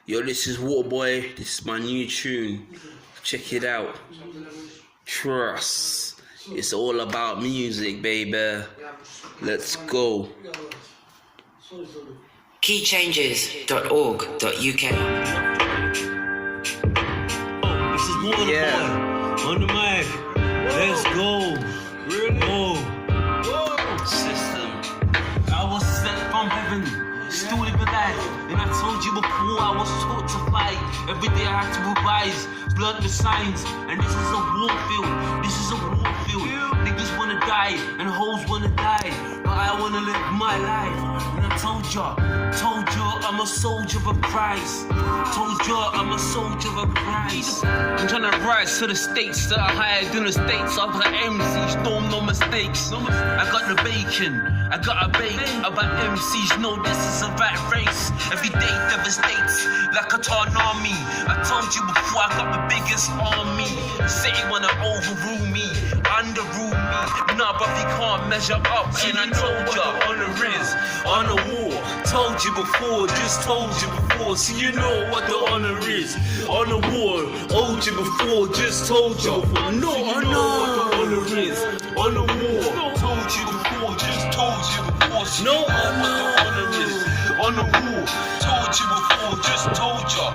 Yo, this is Waterboy. This is my new tune. Check it out. Trust. It's all about music, baby. Let's go. Keychanges.org.uk. This is Waterboy on the mic. Let's go. Really? System. I was sent from heaven, still live alive. And I told you before, I was taught to fight. Every day I had to revise, blood the signs. And this is a war field. This is a war field. Niggas wanna die and hoes wanna die, but I wanna live my life. And I told ya I'm a soldier of Christ. Told ya I'm a soldier of Christ. I'm trying to rise to the states that are higher than the states of the MCs. No mistakes. I got the bacon. I got a bake about MCs. No, this is a rat race. Every day devastates like a tornado. I told you before, I got the biggest army. Say you wanna overrule me, underrule me. Nah, but you can't measure up. And I told ya on the riz, on the war. Told you before, just told you before. So you know what the honor is. On the war, told you before, just told you before. No, I know what the honor is. On the war, told you before, just told you before. So no, I know what the honor is. On the war, told you before, just told ya.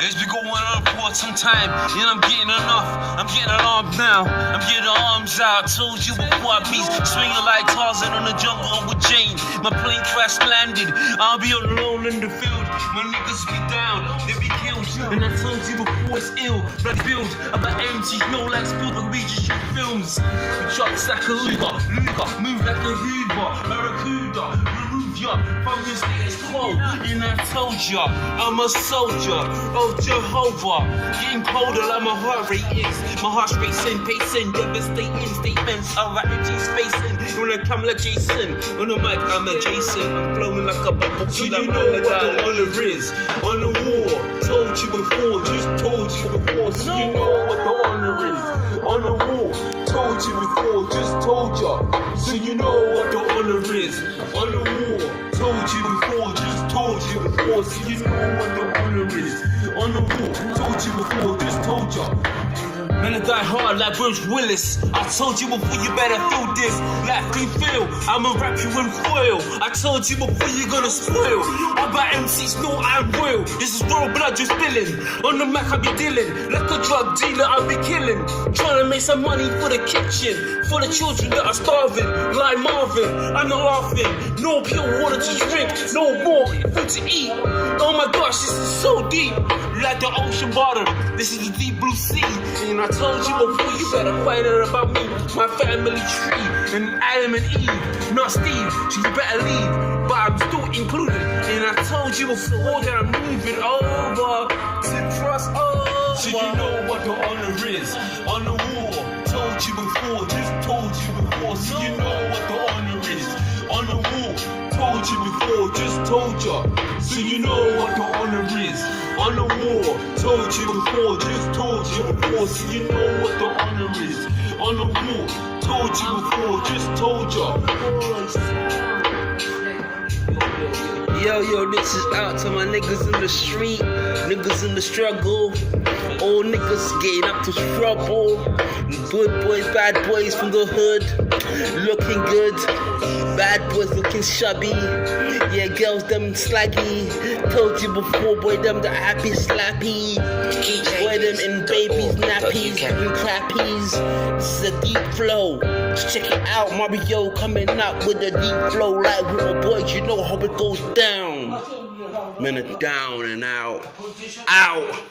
It's been going on for some time, and I'm getting enough. I'm getting alarmed now. I'm getting arms out. Told you before, I be swinging like Tarzan on the jungle with Jane. My plane crash landed. I'll be alone in the field. My niggas be down, they be killed. And I told you before, it's ill. Blood build about MCs, no like Spielberg, we just shoot films. Shots like a Luger, move like a Hoover, Barracuda, remove ya from your status quo. And I told ya, I'm a soldier of Jehovah. Getting colder like my heart rate is. My heart's racing, pacing, devastating statements. I'm rapping spacing. When I come like Jason, on the mic I'm a Jason. I'm flowing like a bubble. So you know what the honor is. On the war, told you before, just told you before. So you know what the honor is. On the war, told you before, just told ya. So you know what the honor is. On the war, told you before, just told you before. So you know what the honor is. On the wall, told you before, just told ya. Man, I die hard like Bruce Willis. I told you before, you better feel this. Life can feel, I'ma wrap you in foil. I told you before, you're gonna spoil. I buy MCs, no, I'm real. This is raw blood you're spilling. On the Mac, I be dealing. Like a drug dealer, I be killing. Trying to make some money for the kitchen. For the children that are starving. Like Marvin, I'm not laughing. No pure water to drink. No more food to eat. Oh my gosh, this is so deep. Like the ocean bottom. This is the deep blue sea. And I told you before, you better find out about me. My family tree. And Adam and Eve. Not Steve, so you better leave. But I'm still included. And I told you before that I'm moving over to trust over. So you know what the honor is. On the war, told you before, just told you before. So you know what the honor is. On the war, told you before, just told ya. So you know what the honor is. On the war, told you before, just told you before. So you know what the honor is. On the war, told you before, just told ya. Yo, this is out to my niggas in the street, niggas in the struggle. All niggas getting up to trouble. Good boys, bad boys from the hood, looking good. Bad boys looking chubby. Yeah, girls them slaggy. Told you before, boy, them the happy slappy. Boy, them in babies, nappies, and crappies. This is a deep flow. Just check it out, Mario coming up with a deep flow like Waterboy. You know how it goes down. Man, it's down and out. Out.